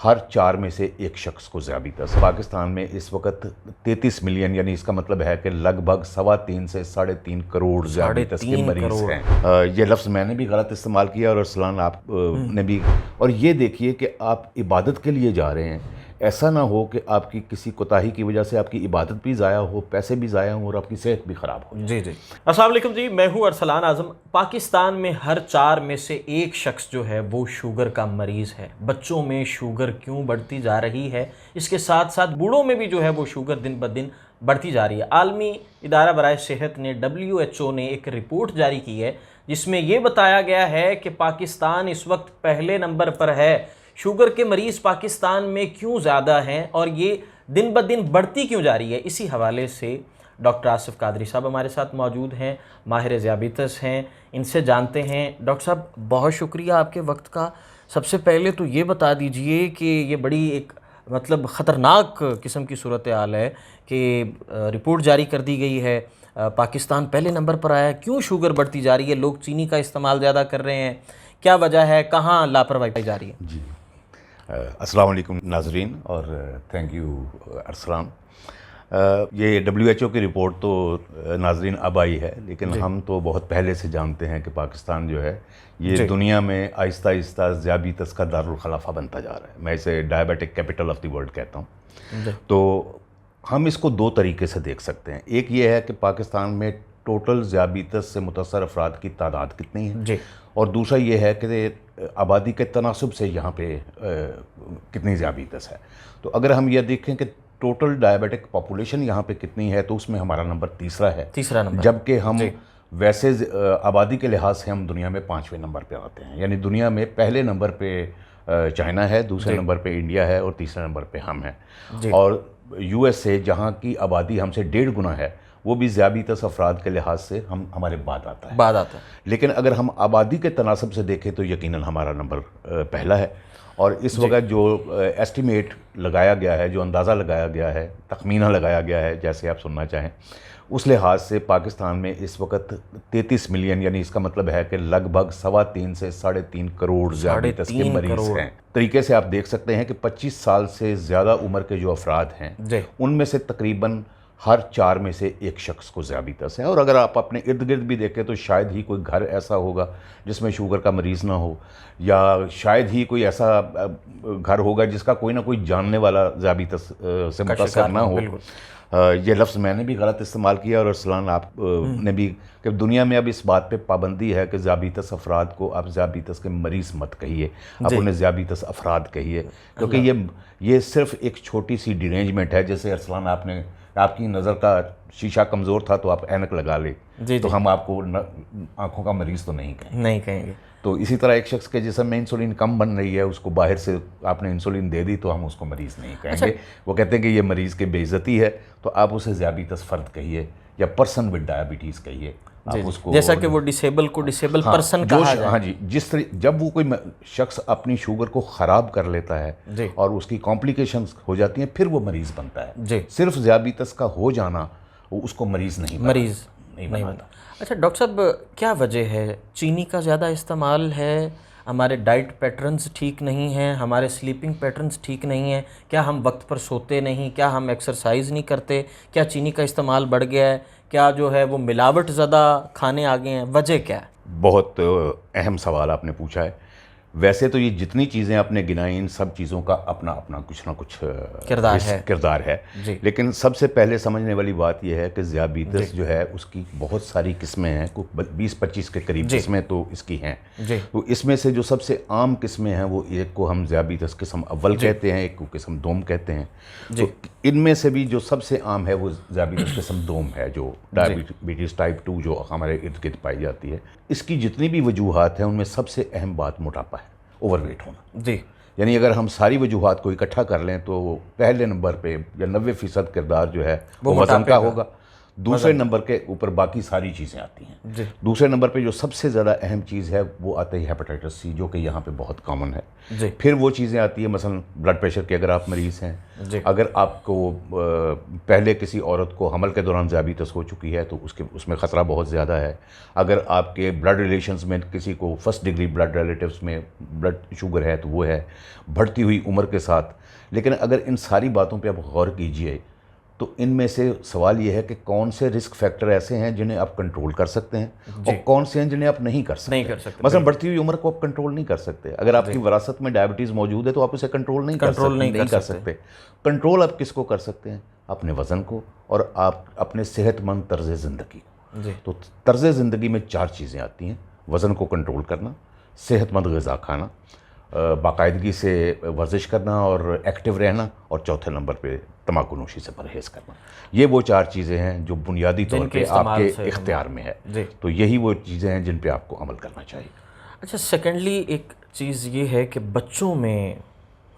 हर 4 में से एक शख्स को ज़ियाबितस। पाकिस्तान में इस वक्त 33 मिलियन यानी इसका मतलब है कि लगभग 3.25 से 3.5 करोड़ ज़ियाबितस के मरीज़ हैं। ये लफ्ज़ मैंने भी गलत इस्तेमाल किया और अरसलान आप ने भी। और ये देखिए कि आप इबादत के लिए जा रहे हैं, ऐसा ना हो कि आपकी किसी कोताही की वजह से आपकी इबादत भी ज़ाया हो, पैसे भी ज़ाया हो और आपकी सेहत भी ख़राब हो। जी जी। अस्सलाम वालेकुम जी, मैं हूँ अरसलान आज़म। पाकिस्तान में हर 4 में से एक शख्स जो है वो शुगर का मरीज़ है। बच्चों में शुगर क्यों बढ़ती जा रही है, इसके साथ साथ बूढ़ों में भी जो है वो शुगर दिन ब दिन बढ़ती जा रही है। आलमी इदारा बराए सेहत ने WHO ने एक रिपोर्ट जारी की है जिसमें ये बताया गया है कि पाकिस्तान इस वक्त पहले नंबर पर है। शुगर के मरीज़ पाकिस्तान में क्यों ज़्यादा हैं और ये दिन ब दिन बढ़ती क्यों जा रही है, इसी हवाले से डॉक्टर आसिफ कादरी साहब हमारे साथ मौजूद हैं, माहिर ज़ियाबितस हैं। इनसे जानते हैं। डॉक्टर साहब, बहुत शुक्रिया आपके वक्त का। सबसे पहले तो ये बता दीजिए कि ये बड़ी एक मतलब ख़तरनाक किस्म की सूरत हाल है कि रिपोर्ट जारी कर दी गई है, पाकिस्तान पहले नंबर पर आया है। क्यों शुगर बढ़ती जा रही है? लोग चीनी का इस्तेमाल ज़्यादा कर रहे हैं, क्या वजह है? कहाँ लापरवाही पाई जा रही है? जी, अस्सलाम वालेकुम नाज़रीन और थैंक यू अरसलान। ये WHO की रिपोर्ट तो नाज़रीन अब आई है, लेकिन हम तो बहुत पहले से जानते हैं कि पाकिस्तान जो है ये दुनिया में आहिस्ता आहिस्ता ज़ियाबितस का दारुल खलाफा बनता जा रहा है। मैं इसे diabetic capital of the world कहता हूँ। तो हम इसको दो तरीके से देख सकते हैं। एक ये है कि पाकिस्तान में टोटल ज़ियाबितस से मुतासर अफराद की तादाद कितनी है, और दूसरा ये है कि आबादी के तनासुब से यहाँ पे कितनी ज़ियाबितस है। तो अगर हम ये देखें कि टोटल डायबिटिक पॉपुलेशन यहाँ पे कितनी है, तो उसमें हमारा नंबर तीसरा नंबर, जबकि हम वैसे आबादी के लिहाज से हम दुनिया में 5वें नंबर पे आते हैं। यानी दुनिया में पहले नंबर पे चाइना है, दूसरे नंबर पे इंडिया है और तीसरे नंबर पे हम हैं। और USA जहाँ की आबादी हमसे 1.5 गुना है, वो भी ज़ियाबितस अफराद के लिहाज से हमारे बाद आता है। लेकिन अगर हम आबादी के तनासब से देखें तो यकीनन हमारा नंबर पहला है। और इस वक्त जो एस्टिमेट लगाया गया है, जो अंदाज़ा लगाया गया है, तखमीना लगाया गया है, जैसे आप सुनना चाहें, उस लिहाज से पाकिस्तान में इस वक्त 33 मिलियन यानी इसका मतलब है कि लगभग 3.25 से 3.5 करोड़ ज़ियाबितस के मरीज़ हैं। तरीके से आप देख सकते हैं कि 25 साल से ज़्यादा उम्र के जो अफराद हैं उनमें से तकरीबन हर 4 में से एक शख्स को ज़ियाबितस है। और अगर आप अपने इर्द गिर्द भी देखें तो शायद ही कोई घर ऐसा होगा जिसमें शुगर का मरीज़ ना हो, या शायद ही कोई ऐसा घर होगा जिसका कोई ना कोई जानने वाला ज़ियाबितस से मुतासर ना हो। ये लफ्ज़ मैंने भी गलत इस्तेमाल किया और अरसलान आप ने भी, कि दुनिया में अब इस बात पे पाबंदी है कि ज़ियाबितस अफराद को आप ज़ियाबितस के मरीज़ मत कहिए, आप उन्हें ज़ियाबितस अफराद कहिए, क्योंकि ये सिर्फ एक छोटी सी डिरेंजमेंट है। जैसे अरसलान आपकी नज़र का शीशा कमज़ोर था तो आप ऐनक लगा ले, तो हम आपको आँखों का मरीज़ तो नहीं कहेंगे। तो इसी तरह एक शख्स के जिस्म में इंसुलिन कम बन रही है, उसको बाहर से आपने इंसुलिन दे दी तो हम उसको मरीज़ नहीं कहेंगे। वो कहते हैं कि ये मरीज़ की बेइज्जती है, तो आप उसे ज़ियाबितस फ़र्द कहिए या पर्सन विद डायबिटीज़ कहिए। आप उसको, जैसा कि वो डिसेबल को डिसेबल पर्सन कहा जाए। हाँ जी, जब वो कोई शख्स अपनी शुगर को ख़राब कर लेता है और उसकी कॉम्प्लिकेशंस हो जाती हैं, फिर वो मरीज़ बनता है। सिर्फ ज़ियाबितस का हो जाना उसको मरीज़ नहीं बनता। अच्छा डॉक्टर साहब, क्या वजह है? चीनी का ज़्यादा इस्तेमाल है, हमारे डाइट पैटर्न्स ठीक नहीं हैं, हमारे स्लीपिंग पैटर्न्स ठीक नहीं हैं, क्या हम वक्त पर सोते नहीं, क्या हम एक्सरसाइज नहीं करते, क्या चीनी का इस्तेमाल बढ़ गया है, क्या जो है वो मिलावट ज़्यादा खाने आ गए हैं? वजह क्या है? बहुत अहम सवाल आपने पूछा है। वैसे तो ये जितनी चीज़ें आपने गिनाई, इन सब चीज़ों का अपना अपना कुछ ना कुछ किरदार है। लेकिन सबसे पहले समझने वाली बात यह है कि ज़ियाबितस जो है उसकी बहुत सारी किस्में हैं, 20-25 के करीब किस्में तो इसकी हैं। तो इसमें से जो सबसे आम किस्में हैं वो एक को हम ज़ियाबितस किस्म अव्वल कहते हैं, एक को किस्म दोम कहते हैं। तो इनमें से भी जो सबसे आम है वो ज़ियाबितस किस्म दोम है, जो डायबिटीज़ टाइप 2 जो हमारे इर्द गिर्द पाई जाती है। इसकी जितनी भी वजूहात हैं उनमें सबसे अहम बात मोटापा है, ओवरवेट होना। यानी अगर हम सारी वजूहात को इकट्ठा कर लें तो पहले नंबर पे या 90% किरदार जो है वो वज़न का होगा, दूसरे नंबर के ऊपर बाकी सारी चीज़ें आती हैं। जी दूसरे नंबर पे जो सबसे ज़्यादा अहम चीज़ है वो आता है हेपेटाइटिस सी, जो कि यहाँ पे बहुत कॉमन है। जी फिर वो चीज़ें आती है मसलन ब्लड प्रेशर के, अगर आप मरीज़ हैं, जी अगर आपको पहले किसी औरत को हमल के दौरान ज़ियाबीतस हो चुकी है तो उसमें ख़तरा बहुत ज़्यादा है। अगर आपके ब्लड रिलेशंस में किसी को फर्स्ट डिग्री ब्लड रिलेटिव्स में ब्लड शुगर है तो वो है, बढ़ती हुई उम्र के साथ। लेकिन अगर इन सारी बातों पे आप गौर कीजिए तो इनमें से सवाल ये है कि कौन से रिस्क फैक्टर ऐसे हैं जिन्हें आप कंट्रोल कर सकते हैं और कौन से हैं जिन्हें आप नहीं कर सकते। मतलब बढ़ती हुई उम्र को आप कंट्रोल नहीं कर सकते। अगर आपकी विरासत में डायबिटीज़ मौजूद है तो आप उसे कंट्रोल नहीं कर सकते। कंट्रोल आप किसको कर सकते हैं? अपने वज़न को और आप अपने सेहतमंद तर्ज ज़िंदगी को। तो तर्ज ज़िंदगी में 4 चीज़ें आती हैं: वज़न को कंट्रोल करना, सेहतमंद ग़िज़ा खाना, बाकायदगी से वर्जिश करना और एक्टिव रहना, और चौथे नंबर पे तंबाकू नोशी से परहेज़ करना। ये वो 4 चीज़ें हैं जो बुनियादी तौर पे आपके इख्तियार में है। तो यही वो चीज़ें हैं जिन पे आपको अमल करना चाहिए। अच्छा, सेकेंडली एक चीज़ ये है कि बच्चों में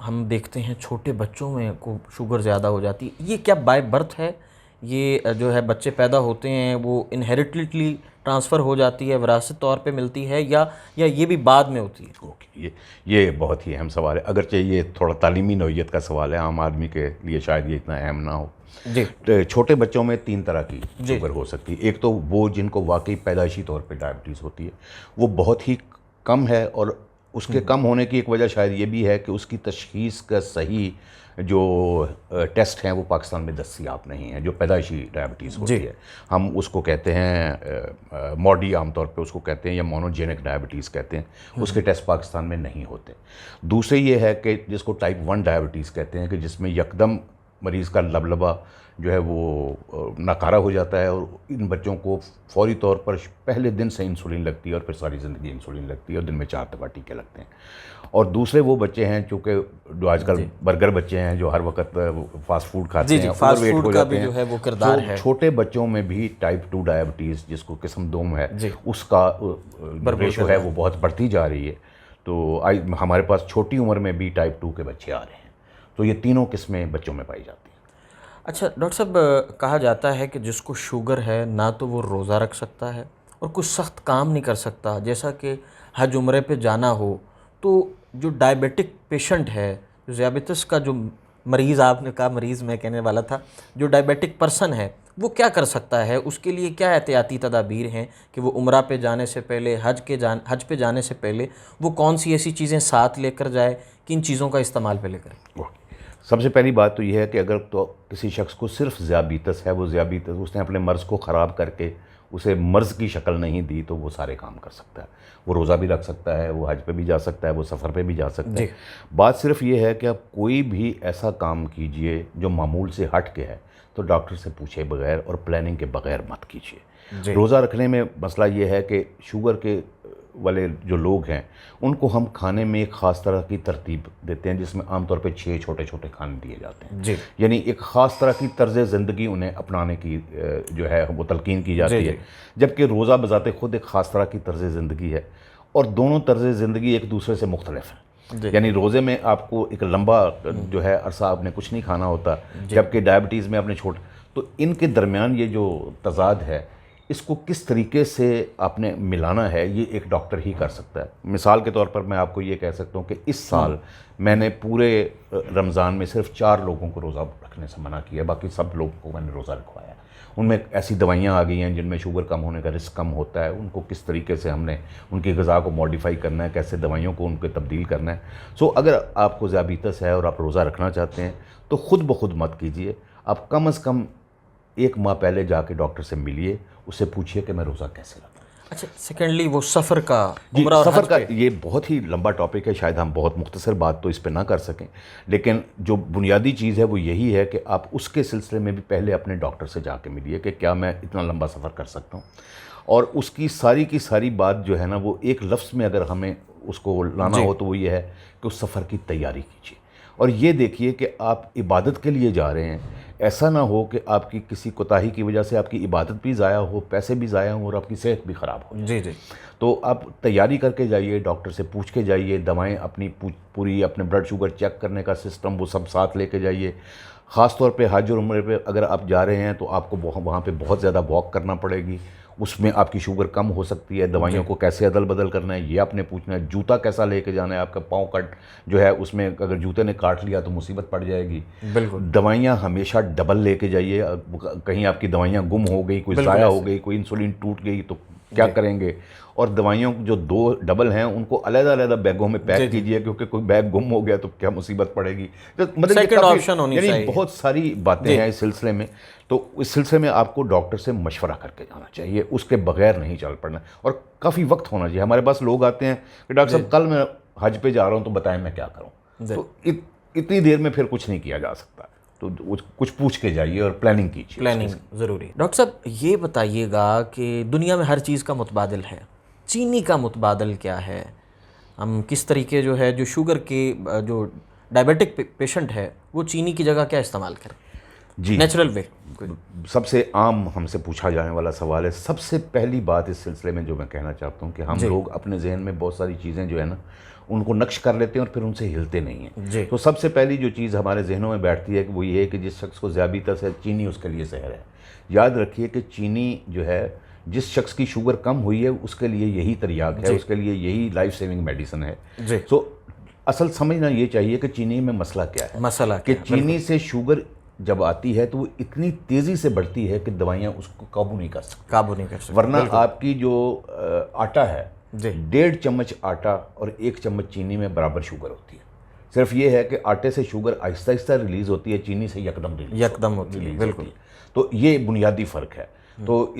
हम देखते हैं, छोटे बच्चों में को शुगर ज़्यादा हो जाती है। ये क्या बाय बर्थ है? ये जो है बच्चे पैदा होते हैं वो इनहेरिटली ट्रांसफ़र हो जाती है, विरासत तौर पे मिलती है, या ये भी बाद में होती है? ओके, ये बहुत ही अहम सवाल है। अगरचे ये थोड़ा तालीमी नौइयत का सवाल है, आम आदमी के लिए शायद ये इतना अहम ना हो। जी। तो छोटे बच्चों में 3 तरह की शुगर हो सकती है। एक तो वो जिनको वाकई पैदाइशी तौर पे डायबिटीज़ होती है, वो बहुत ही कम है, और उसके कम होने की एक वजह शायद ये भी है कि उसकी तशख़ीस का सही जो टेस्ट हैं वो पाकिस्तान में दस्तयाब नहीं है। जो पैदाइशी डायबिटीज़ होती है, हम उसको कहते हैं मॉडी, आमतौर पे उसको कहते हैं, या मोनोजेनिक डायबिटीज़ कहते हैं। उसके टेस्ट पाकिस्तान में नहीं होते। दूसरे ये है कि जिसको टाइप 1 डायबिटीज़ कहते हैं, कि जिसमें यकदम मरीज़ का लबलबा जो है वो नाकारा हो जाता है, और इन बच्चों को फौरी तौर पर पहले दिन से इंसुलिन लगती है और फिर सारी ज़िंदगी इंसुलिन लगती है, और दिन में 4 दफ़ा टीके लगते हैं। और दूसरे वो बच्चे हैं चूँकि जो आजकल बर्गर बच्चे हैं, जो हर वक्त फास्ट फूड खाते हैं, फास्ट ओवरवेट फूड हो का जाते भी हैं। जो है वो किरदार है। छोटे बच्चों में भी टाइप 2 डायबिटीज़, जिसको किस्म 2 है, उसका रेशो है वो बहुत बढ़ती जा रही है। तो हमारे पास छोटी उम्र में भी टाइप 2 के बच्चे आ रहे हैं। तो ये तीनों किस्में बच्चों में पाई जाती हैं। अच्छा डॉक्टर साहब, कहा जाता है कि जिसको शुगर है ना तो वो रोज़ा रख सकता है और कुछ सख्त काम नहीं कर सकता, जैसा कि हज उम्रे पे जाना हो। तो जो डायबिटिक पेशेंट है, जो ज़ियाबितस का जो मरीज़, आपने कहा मरीज़, मैं कहने वाला था, जो डायबिटिक पर्सन है वो क्या कर सकता है? उसके लिए क्या एहतियाती तदाबीर हैं कि वो उम्रा पे जाने से पहले, हज पे जाने से पहले वो कौन सी ऐसी चीज़ें साथ लेकर जाए, किन चीज़ों का इस्तेमाल पहले करें? सबसे पहली बात तो यह है कि अगर तो किसी शख्स को सिर्फ ज़ियाबितस है, वो ज़ियाबितस उसने अपने मर्ज़ को ख़राब करके उसे मर्ज़ की शक्ल नहीं दी, तो वो सारे काम कर सकता है। वो रोज़ा भी रख सकता है, वो हज पे भी जा सकता है, वो सफ़र पे भी जा सकता है। बात सिर्फ ये है कि आप कोई भी ऐसा काम कीजिए जो मामूल से हट के है, तो डॉक्टर से पूछे बगैर और प्लानिंग के बगैर मत कीजिए। रोज़ा रखने में मसला ये है कि शुगर के वाले जो लोग हैं उनको हम खाने में एक ख़ास तरह की तरतीब देते हैं, जिसमें आमतौर पे 6 छोटे छोटे खाने दिए जाते हैं। यानी एक ख़ास तरह की तर्ज ज़िंदगी उन्हें अपनाने की जो है वो तलकीन की जाती है। जबकि रोज़ा बज़ाते खुद एक ख़ास तरह की तर्ज ज़िंदगी है, और दोनों तर्ज ज़िंदगी एक दूसरे से मुख्तलिफ हैं। यानी रोज़े में आपको एक लंबा जो है अरसा आपने कुछ नहीं खाना होता, जबकि डायबिटीज़ में आपने तो इनके दरमियान ये जो तज़ाद है, इसको किस तरीके से आपने मिलाना है, ये एक डॉक्टर ही कर सकता है। मिसाल के तौर पर मैं आपको ये कह सकता हूँ कि इस साल मैंने पूरे रमज़ान में सिर्फ 4 लोगों को रोज़ा रखने से मना किया, बाकी सब लोगों को मैंने रोज़ा रखवाया। उनमें ऐसी दवाइयाँ आ गई हैं जिनमें शुगर कम होने का रिस्क कम होता है, उनको किस तरीके से हमने उनकी ग़िज़ा को मॉडिफाई करना है, कैसे दवाइयों को उनको तब्दील करना है। सो अगर आपको ज़ियाबितस है और आप रोज़ा रखना चाहते हैं तो ख़ुद ब खुद मत कीजिए। आप कम अज़ कम 1 माह पहले जाके डॉक्टर से मिलिए, उससे पूछिए कि मैं रोज़ा कैसे रखूँ। अच्छा, सेकेंडली वो सफ़र का, सफ़र का ये बहुत ही लंबा टॉपिक है, शायद हम बहुत मुख्तसर बात तो इस पे ना कर सकें, लेकिन जो बुनियादी चीज़ है वो यही है कि आप उसके सिलसिले में भी पहले अपने डॉक्टर से जाके मिलिए कि क्या मैं इतना लंबा सफ़र कर सकता हूँ। और उसकी सारी की सारी बात जो है ना, वो एक लफ्ज़ में अगर हमें उसको लाना हो तो वो ये है कि उस सफ़र की तैयारी कीजिए। और ये देखिए कि आप इबादत के लिए जा रहे हैं, ऐसा ना हो कि आपकी किसी कोताही की वजह से आपकी इबादत भी ज़ाया हो, पैसे भी ज़ाया हो और आपकी सेहत भी ख़राब हो। जी जी। तो आप तैयारी करके जाइए, डॉक्टर से पूछ के जाइए, दवाएं अपनी पूरी अपने ब्लड शुगर चेक करने का सिस्टम वो सब साथ लेके जाइए। ख़ास तौर पे हज और उम्रे पे अगर आप जा रहे हैं तो आपको वहाँ पे बहुत ज़्यादा वॉक करना पड़ेगी, उसमें आपकी शुगर कम हो सकती है। दवाइयों को कैसे अदल बदल करना है ये आपने पूछना है। जूता कैसा लेके जाना है, आपका पाँव कट जो है उसमें अगर जूते ने काट लिया तो मुसीबत पड़ जाएगी। बिल्कुल। दवाइयाँ हमेशा डबल लेके जाइए, कहीं आपकी दवाइयाँ गुम हो गई, कोई ज़ाया हो गई, कोई इंसुलिन टूट गई तो क्या करेंगे। और दवाइयों जो 2 डबल हैं उनको अलग-अलग बैगों में पैक कीजिए, क्योंकि कोई बैग गुम हो गया तो क्या मुसीबत पड़ेगी। तो मतलब सेकंड ऑप्शन होनी चाहिए। यानी बहुत सारी बातें हैं इस सिलसिले में। तो इस सिलसिले में आपको डॉक्टर से मशवरा करके जाना चाहिए, उसके बगैर नहीं चल पड़ना। और काफ़ी वक्त होना चाहिए। हमारे पास लोग आते हैं कि डॉक्टर साहब कल मैं हज पे जा रहा हूँ तो बताएं मैं क्या करूँ। तो इतनी देर में फिर कुछ नहीं किया जा सकता। तो कुछ पूछ के जाइए और प्लानिंग कीजिए। प्लानिंग ज़रूरी। डॉक्टर साहब ये बताइएगा कि दुनिया में हर चीज़ का मुतबादिल है, चीनी का मुतबादिल क्या है? हम किस तरीके जो है जो शुगर के जो डायबिटिक पेशेंट है वो चीनी की जगह क्या इस्तेमाल करें जी, नेचुरल वे? सबसे आम हमसे पूछा जाने वाला सवाल है। सबसे पहली बात इस सिलसिले में जो मैं कहना चाहता हूँ कि हम लोग अपने जहन में बहुत सारी चीज़ें जो है ना उनको नक्श कर लेते हैं और फिर उनसे हिलते नहीं हैं। तो सबसे पहली जो चीज़ हमारे जहनों में बैठती है कि वो ये है कि जिस शख्स को ज़ियाबीतस है, चीनी उसके लिए जहर है। याद रखिए कि चीनी जो है जिस शख्स की शुगर कम हुई है उसके लिए यही तरियाक है, उसके लिए यही लाइफ सेविंग मेडिसिन है। तो असल समझना ये चाहिए कि चीनी में मसला क्या है। मसला कि चीनी से शुगर जब आती है तो वो इतनी तेज़ी से बढ़ती है कि दवाइयाँ उसको काबू नहीं कर सकती। वरना आपकी जो आटा है 1.5 चम्मच आटा और 1 चम्मच चीनी में बराबर शुगर होती है। सिर्फ ये है कि आटे से शुगर आहिस्ता आहिस्ता रिलीज़ होती है, चीनी से यकदम होती है। बिल्कुल। तो ये बुनियादी फ़र्क है। तो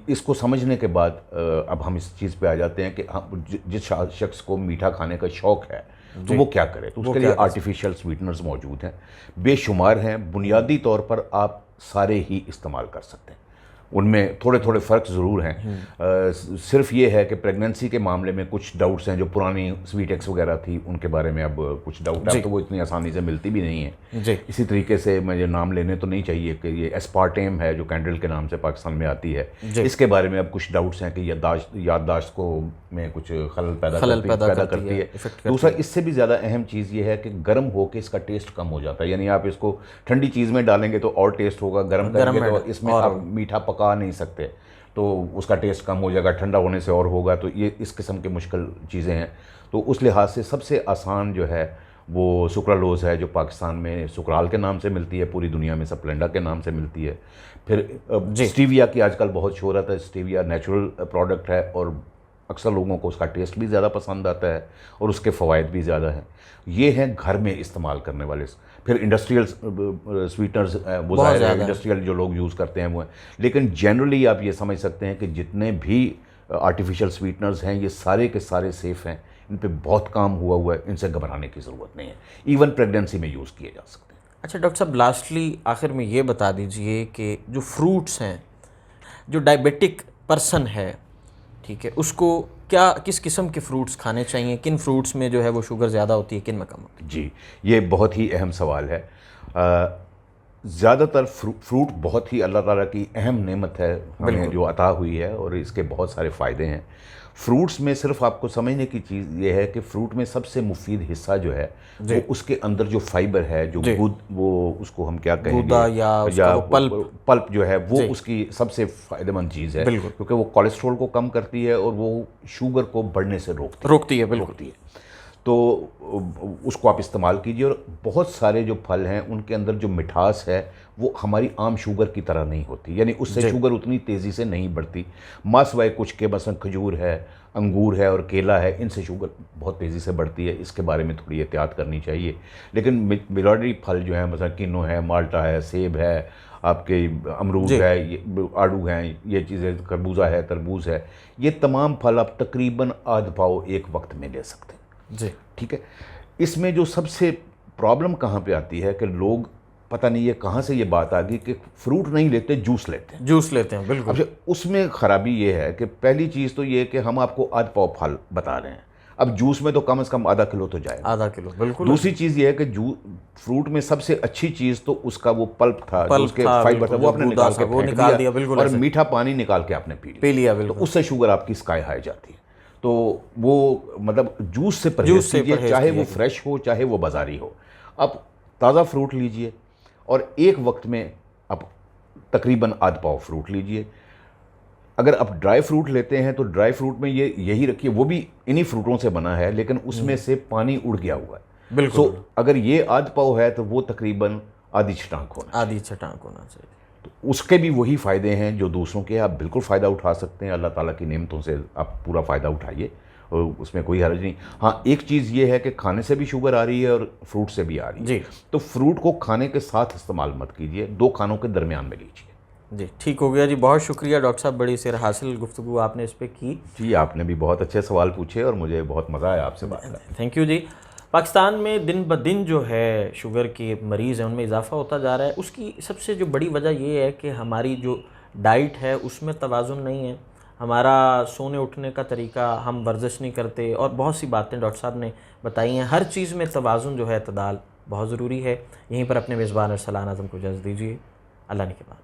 इसको समझने के बाद अब हम इस चीज़ पे आ जाते हैं कि जिस शख्स को मीठा खाने का शौक़ है तो वो क्या करे। तो उसके लिए आर्टिफिशियल स्वीटनर्स मौजूद हैं, बेशुमार हैं। बुनियादी तौर पर आप सारे ही इस्तेमाल कर सकते हैं, उनमें थोड़े थोड़े फ़र्क ज़रूर हैं। सिर्फ ये है कि प्रेगनेंसी के मामले में कुछ डाउट्स हैं। जो पुरानी स्वीट एक्स वगैरह थी उनके बारे में अब कुछ डाउट है, तो वो इतनी आसानी से मिलती भी नहीं है। इसी तरीके से मुझे नाम लेने तो नहीं चाहिए कि ये एस्पार्टेम है जो कैंडल के नाम से पाकिस्तान में आती है, इसके बारे में अब कुछ डाउट्स हैं कि याददाश्त को में कुछ खलल पैदा करती है। दूसरा, इससे भी ज़्यादा अहम चीज़ ये है कि गर्म होकर इसका टेस्ट कम हो जाता है। यानी आप इसको ठंडी चीज़ में डालेंगे तो और टेस्ट होगा, गर्म करेंगे तो इसमें आप मीठा पका नहीं सकते तो उसका टेस्ट कम हो जाएगा, ठंडा होने से और होगा। तो ये इस किस्म की मुश्किल चीज़ें हैं। तो उस लिहाज से सबसे आसान जो है वो सुक्रालोज़ है, जो पाकिस्तान में सुक्राल के नाम से मिलती है, पूरी दुनिया में स्प्लेंडा के नाम से मिलती है। फिर स्टीविया की आजकल बहुत शोहरत है। स्टीविया नेचुरल प्रोडक्ट है और अक्सर लोगों को उसका टेस्ट भी ज़्यादा पसंद आता है और उसके फ़वाइद भी ज़्यादा हैं। ये हैं घर में इस्तेमाल करने वाले। फिर इंडस्ट्रियल स्वीटनर्स वो ज़ाहिर है इंडस्ट्रियल जो लोग यूज़ करते हैं वो हैं। लेकिन जनरली आप ये समझ सकते हैं कि जितने भी आर्टिफिशियल स्वीटनर्स हैं ये सारे के सारे सेफ़ हैं, इन पे बहुत काम हुआ है, इनसे घबराने की ज़रूरत नहीं है। इवन प्रेगनेंसी में यूज़ किए जा सकते हैं। अच्छा डॉक्टर साहब, लास्टली आखिर में ये बता दीजिए कि जो फ्रूट्स हैं, जो डायबिटिक पर्सन है, ठीक है, उसको क्या किस किस्म के फ्रूट्स खाने चाहिए? किन फ्रूट्स में जो है वो शुगर ज़्यादा होती है, किन में कम होती है? जी, ये बहुत ही अहम सवाल है। ज़्यादातर फ्रूट बहुत ही अल्लाह ताला की अहम नेमत है हमें जो अता हुई है और इसके बहुत सारे फ़ायदे हैं। फ्रूट्स में सिर्फ आपको समझने की चीज़ ये है कि फ्रूट में सबसे मुफीद हिस्सा जो है वो उसके अंदर जो फाइबर है, जो वो उसको हम क्या कहेंगे या पल्प जो है वो उसकी सबसे फ़ायदेमंद चीज़ है, क्योंकि वो कोलेस्ट्रॉल को कम करती है और वो शुगर को बढ़ने से रोकती है। तो उसको आप इस्तेमाल कीजिए। और बहुत सारे जो फल हैं उनके अंदर जो मिठास है वो हमारी आम शुगर की तरह नहीं होती, यानी उससे शुगर उतनी तेज़ी से नहीं बढ़ती। मासवाए कुछ के मसलन खजूर है, अंगूर है और केला है, इनसे शुगर बहुत तेज़ी से बढ़ती है। इसके बारे में थोड़ी एहतियात करनी चाहिए। लेकिन मिलॉडी फल जो है, मसलन किन्नू है, माल्टा है, सेब है, आपके अमरूद है, आड़ू हैं, ये चीज़ें, खरबूजा है, तरबूज है, ये तमाम फल आप तकरीबन आध पाव एक वक्त में ले सकते हैं। जी ठीक है। इसमें जो सबसे प्रॉब्लम कहाँ पे आती है कि लोग पता नहीं ये कहाँ से ये बात आ गई कि फ्रूट नहीं लेते, जूस लेते हैं। बिल्कुल। अब उसमें ख़राबी ये है कि पहली चीज़ तो ये है कि हम आपको आध पाव फल बता रहे हैं, अब जूस में तो कम से कम आधा किलो तो जाए, आधा किलो। बिल्कुल। दूसरी चीज़ ये है कि फ्रूट में सबसे अच्छी चीज़ तो उसका वो पल्प था, जो पल्प उसके था, फाइबर था, बिल्कुल, वो जो आपने गूदा निकाल था, के वो फेंक निकाल दिया, बिल्कुल और ऐसे। मीठा पानी निकाल के आपने पी लिया, तो बिल्कुल। उससे शुगर आपकी स्काई हाई जाती है। तो वो मतलब जूस से परहेज से कीजिए, परहेज चाहे कीजिए। वो फ्रेश हो चाहे वो बाज़ारी हो। आप ताज़ा फ्रूट लीजिए और एक वक्त में आप तकरीबन आध पाव फ्रूट लीजिए। अगर आप ड्राई फ्रूट लेते हैं तो ड्राई फ्रूट में ये यही रखिए, वो भी इन्हीं फ्रूटों से बना है लेकिन उसमें से पानी उड़ गया हुआ है। बिल्कुल। सो अगर ये आध पाव है तो वो तकरीबन आधी छटाक होना आधी छटाक होना चाहिए। तो उसके भी वही फ़ायदे हैं जो दूसरों के, आप बिल्कुल फ़ायदा उठा सकते हैं। अल्लाह ताला की नेमतों से आप पूरा फ़ायदा उठाइए और उसमें कोई हर्ज नहीं। हाँ, एक चीज़ ये है कि खाने से भी शुगर आ रही है और फ्रूट से भी आ रही है जी। तो फ्रूट को खाने के साथ इस्तेमाल मत कीजिए, दो खानों के दरमियान में लीजिए। जी, ठीक हो गया जी। बहुत शुक्रिया डॉक्टर साहब, बड़ी सेर हासिल गुफ्तगू आपने इस पर की। जी, आपने भी बहुत अच्छे सवाल पूछे और मुझे बहुत मज़ा आया आपसे बात करके। थैंक यू जी। पाकिस्तान में दिन ब दिन जो है शुगर के मरीज़ हैं उनमें इजाफा होता जा रहा है। उसकी सबसे जो बड़ी वजह ये है कि हमारी जो डाइट है उसमें तवाज़ुन नहीं है, हमारा सोने उठने का तरीका, हम वर्जिश नहीं करते और बहुत सी बातें डॉक्टर साहब ने बताई हैं। हर चीज़ में तवाज़ुन जो है, तदाल बहुत ज़रूरी है। यहीं पर अपने मेज़बान अरसलान आज़म को इजाज़त दीजिए। अल्लाह ने के बाद।